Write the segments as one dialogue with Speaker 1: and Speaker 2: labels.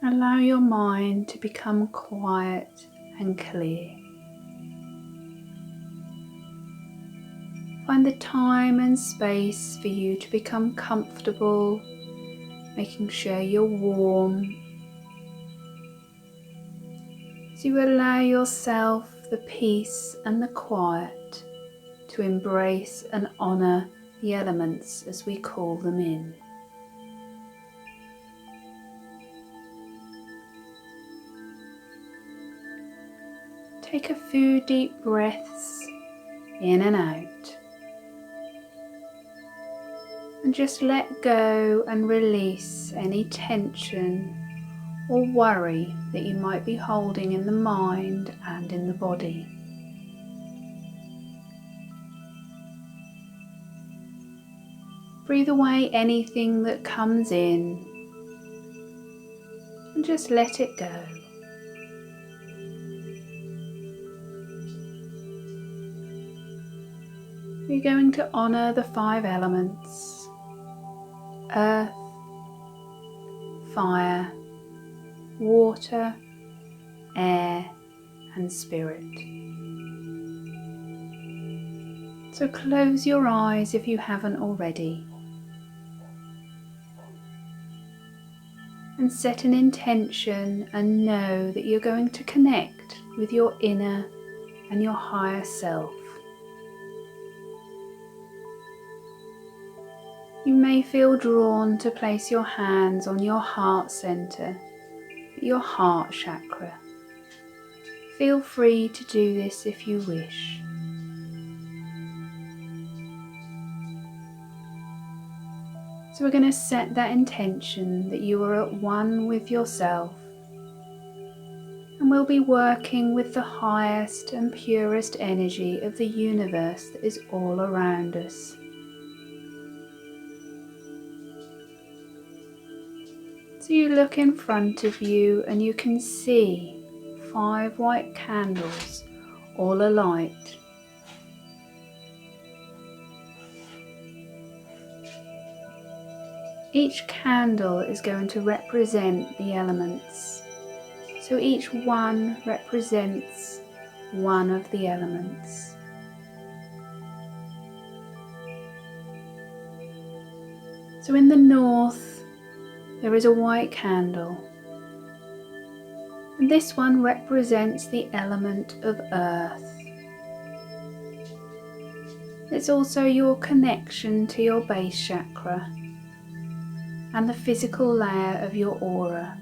Speaker 1: Allow your mind to become quiet and clear. Find the time and space for you to become comfortable, making sure you're warm. As you allow yourself the peace and the quiet to embrace and honour the elements as we call them in. Take a few deep breaths in and out. And just let go and release any tension or worry that you might be holding in the mind and in the body. Breathe away anything that comes in and just let it go. We're going to honour the 5 elements: earth, fire, water, air, and spirit. So close your eyes if you haven't already, and set an intention and know that you're going to connect with your inner and your higher self. You may feel drawn to place your hands on your heart center, your heart chakra. Feel free to do this if you wish. So we're going to set that intention that you are at one with yourself, and we'll be working with the highest and purest energy of the universe that is all around us. So you look in front of you and you can see 5 white candles all alight. Each candle is going to represent the elements. So each one represents one of the elements. So in the north, there is a white candle, and this one represents the element of earth. It's also your connection to your base chakra and the physical layer of your aura.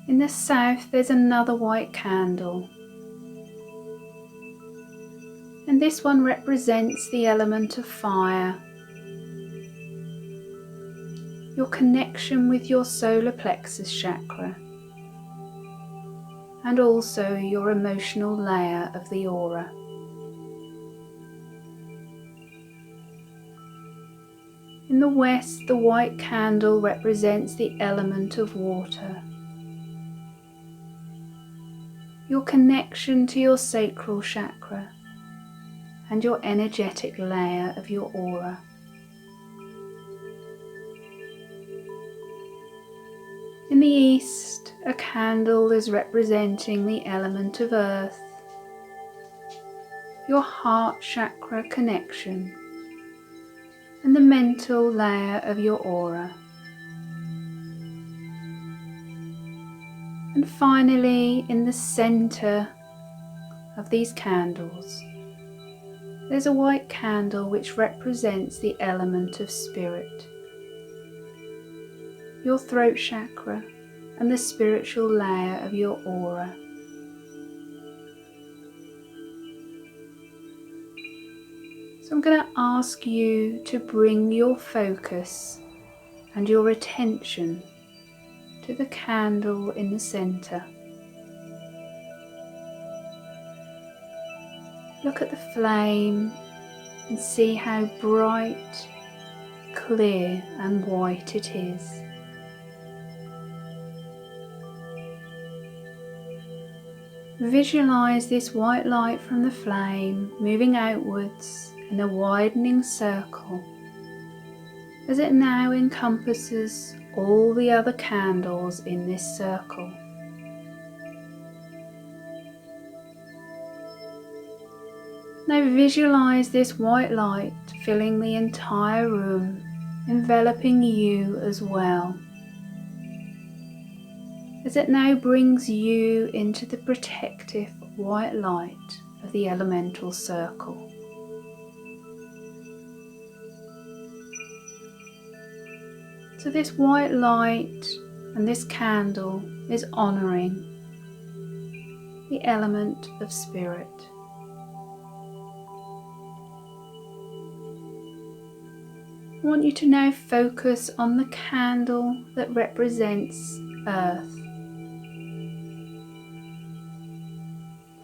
Speaker 1: In the south, there's another white candle, and this one represents the element of fire. Your connection with your solar plexus chakra, and also your emotional layer of the aura. In the west, the white candle represents the element of water. Your connection to your sacral chakra and your energetic layer of your aura. In the east, a candle is representing the element of earth, your heart chakra connection, and the mental layer of your aura. And finally, in the center of these candles, there's a white candle which represents the element of spirit, your throat chakra, and the spiritual layer of your aura. So I'm going to ask you to bring your focus and your attention to the candle in the center. Look at the flame and see how bright, clear and white it is. Visualize this white light from the flame moving outwards in a widening circle, as it now encompasses all the other candles in this circle. Now visualize this white light filling the entire room, enveloping you as well, as it now brings you into the protective white light of the elemental circle. So this white light and this candle is honouring the element of spirit. I want you to now focus on the candle that represents earth.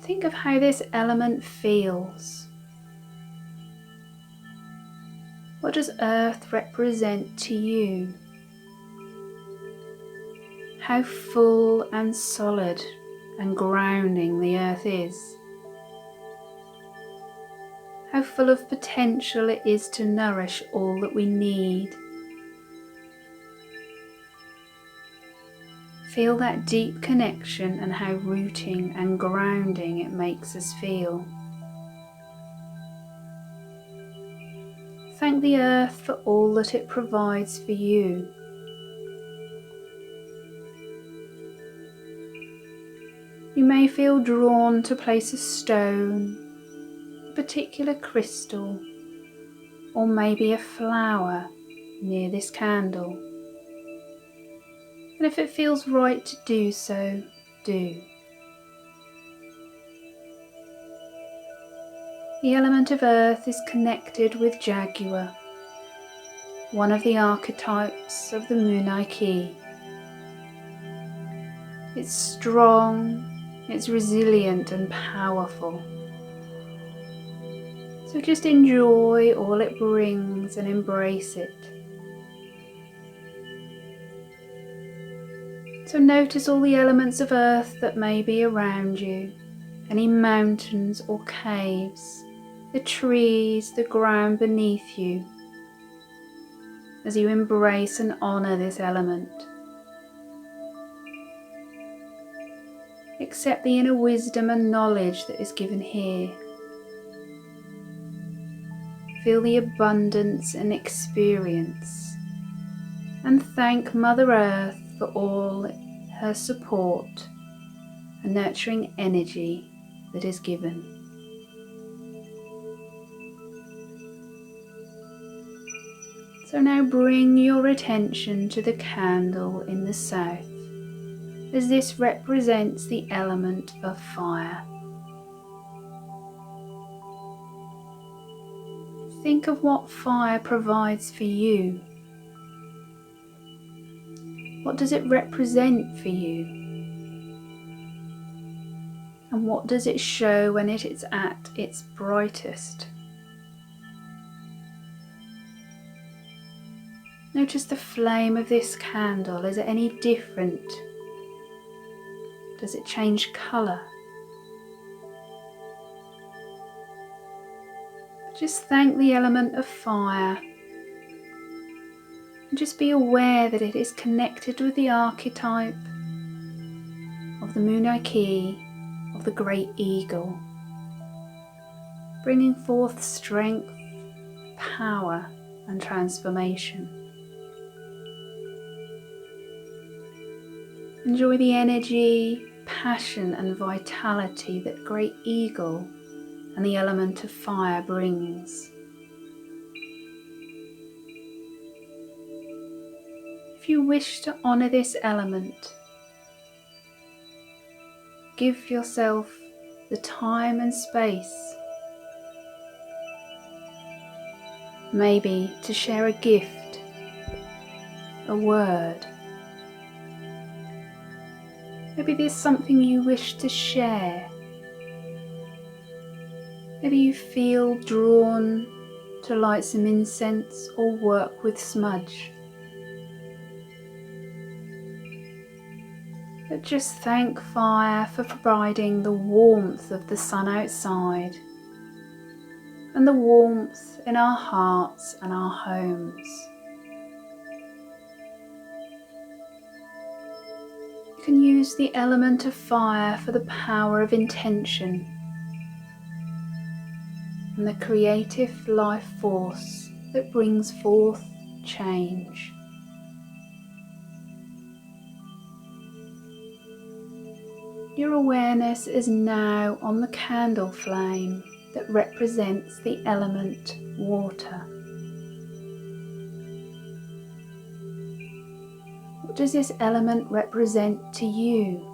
Speaker 1: Think of how this element feels. What does earth represent to you? How full and solid and grounding the earth is. How full of potential it is to nourish all that we need. Feel that deep connection and how rooting and grounding it makes us feel. Thank the earth for all that it provides for you. You may feel drawn to place a stone, a particular crystal, or maybe a flower near this candle. And if it feels right to do so, do. The element of earth is connected with Jaguar, one of the archetypes of the Munaiki. It's strong, it's resilient and powerful. So just enjoy all it brings and embrace it. So notice all the elements of earth that may be around you, any mountains or caves, the trees, the ground beneath you, as you embrace and honour this element. Accept the inner wisdom and knowledge that is given here. Feel the abundance and experience, and thank Mother Earth for all her support and nurturing energy that is given. So now bring your attention to the candle in the south, as this represents the element of fire. Think of what fire provides for you. What does it represent for you? And what does it show when it is at its brightest? Notice the flame of this candle. Is it any different? Does it change colour? Just thank the element of fire. And just be aware that it is connected with the archetype of the Munaiki, of the great eagle, bringing forth strength, power and transformation. Enjoy the energy, passion and vitality that great eagle and the element of fire brings. If you wish to honour this element, give yourself the time and space, maybe to share a gift, a word. Maybe there's something you wish to share. Maybe you feel drawn to light some incense or work with smudge. But just thank fire for providing the warmth of the sun outside and the warmth in our hearts and our homes. use the element of fire for the power of intention and the creative life force that brings forth change. Your awareness is now on the candle flame that represents the element water. What does this element represent to you?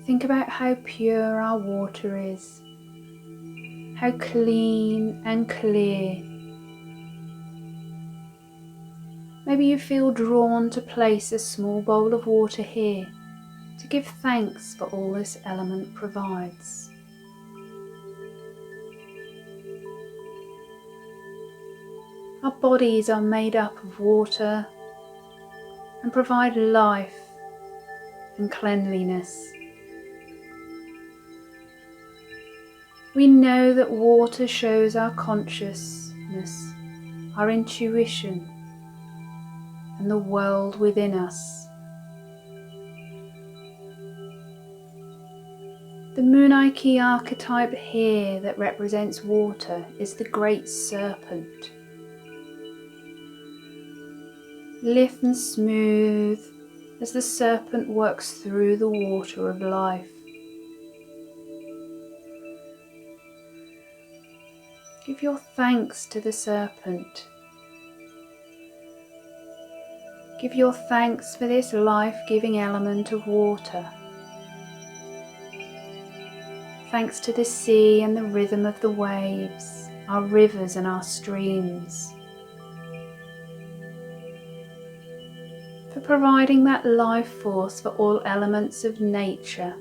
Speaker 1: Think about how pure our water is, how clean and clear. Maybe you feel drawn to place a small bowl of water here to give thanks for all this element provides. Our bodies are made up of water and provide life and cleanliness. We know that water shows our consciousness, our intuition, and the world within us. The Munaiki archetype here that represents water is the great serpent. Lithe and smooth as the serpent works through the water of life. Give your thanks to the serpent. Give your thanks for this life-giving element of water. Thanks to the sea and the rhythm of the waves, our rivers and our streams, for providing that life force for all elements of nature.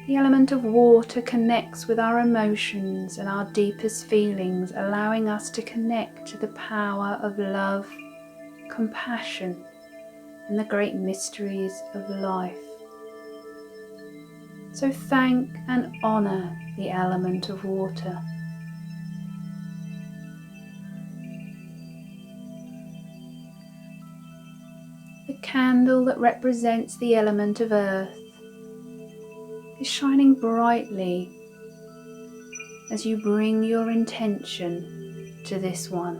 Speaker 1: The element of water connects with our emotions and our deepest feelings, allowing us to connect to the power of love, compassion, and the great mysteries of life. So thank and honour the element of water. The candle that represents the element of earth is shining brightly as you bring your intention to this one.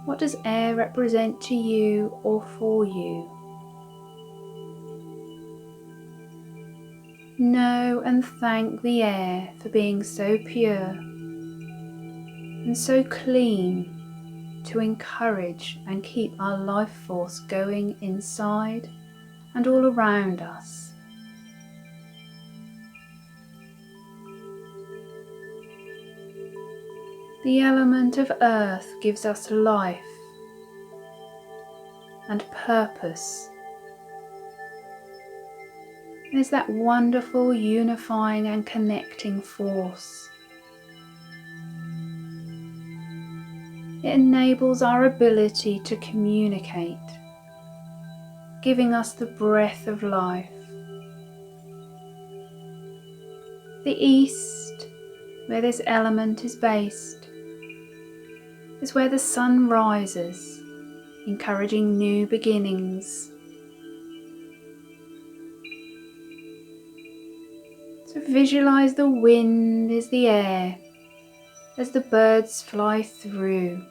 Speaker 1: What does air represent to you or for you? Know and thank the air for being so pure and so clean to encourage and keep our life force going inside and all around us. The element of earth gives us life and purpose. It is that wonderful unifying and connecting force. It enables our ability to communicate, giving us the breath of life. The east, where this element is based, is where the sun rises, encouraging new beginnings. So visualize the wind is the air as the birds fly through,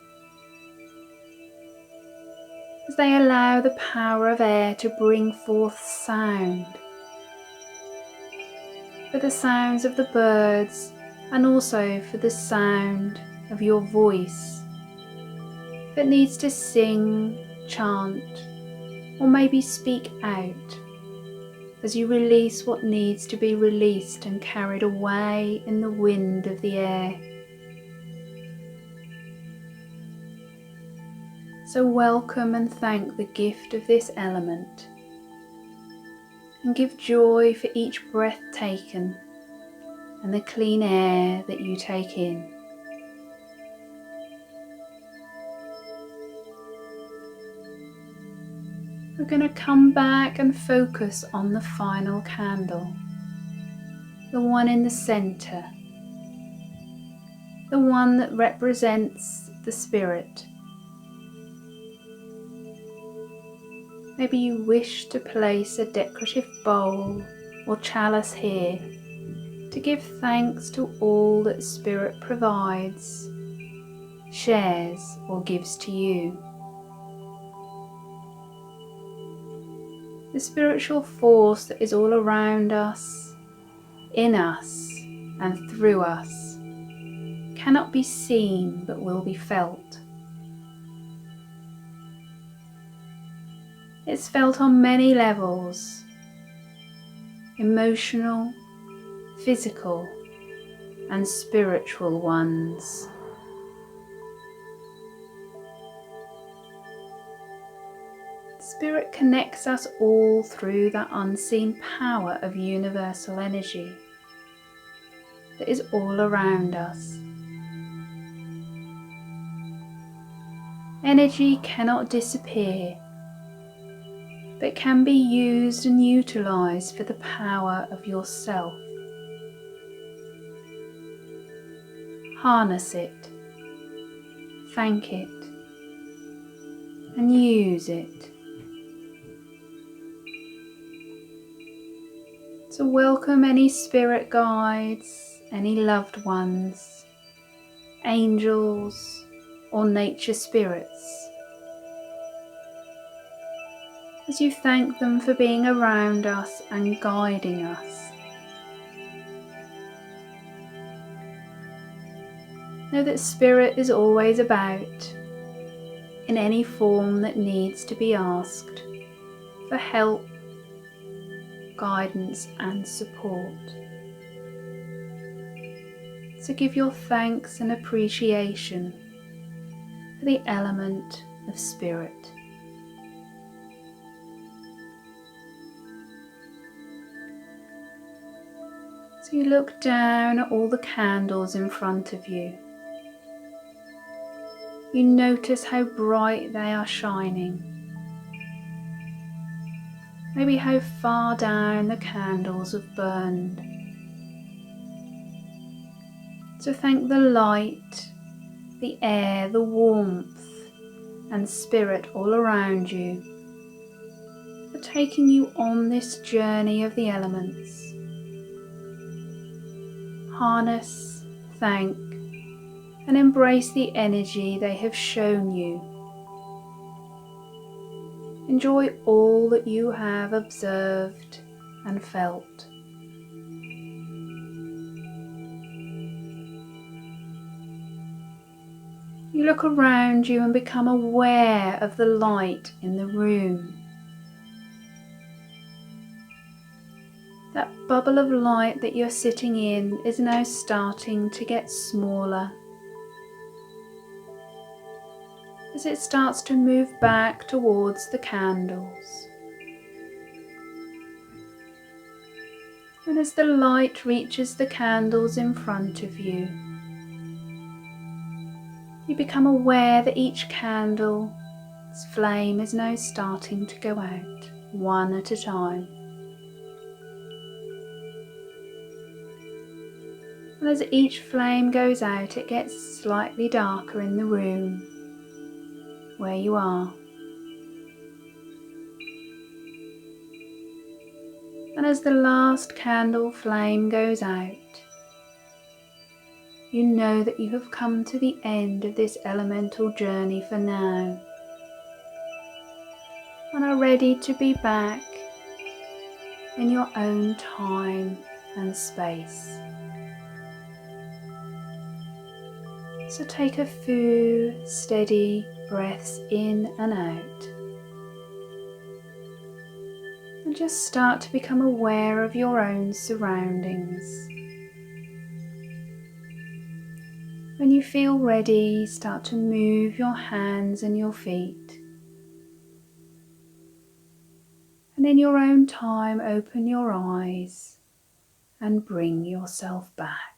Speaker 1: as they allow the power of air to bring forth sound, for the sounds of the birds and also for the sound of your voice that needs to sing, chant, or maybe speak out as you release what needs to be released and carried away in the wind of the air. So welcome and thank the gift of this element, and give joy for each breath taken and the clean air that you take in. We're going to come back and focus on the final candle, the one in the center, the one that represents the spirit. Maybe you wish to place a decorative bowl or chalice here to give thanks to all that Spirit provides, shares or gives to you. The spiritual force that is all around us, in us and through us cannot be seen but will be felt. It's felt on many levels: emotional, physical and spiritual ones. Spirit connects us all through that unseen power of universal energy that is all around us. Energy cannot disappear, but can be used and utilized for the power of yourself. Harness it, thank it, and use it. So welcome any spirit guides, any loved ones, angels, or nature spirits, as you thank them for being around us and guiding us. Know that Spirit is always about, in any form that needs to be asked, for help, guidance and support. So give your thanks and appreciation for the element of Spirit. So you look down at all the candles in front of you. You notice how bright they are shining. Maybe how far down the candles have burned. So thank the light, the air, the warmth and spirit all around you for taking you on this journey of the elements. Harness, thank, and embrace the energy they have shown you. Enjoy all that you have observed and felt. You look around you and become aware of the light in the room. That bubble of light that you're sitting in is now starting to get smaller as it starts to move back towards the candles. And as the light reaches the candles in front of you, you become aware that each candle's flame is now starting to go out, one at a time. And as each flame goes out, it gets slightly darker in the room where you are. And as the last candle flame goes out, you know that you have come to the end of this elemental journey for now, and are ready to be back in your own time and space. So take a few steady breaths in and out, and just start to become aware of your own surroundings. When you feel ready, start to move your hands and your feet. And in your own time, open your eyes and bring yourself back.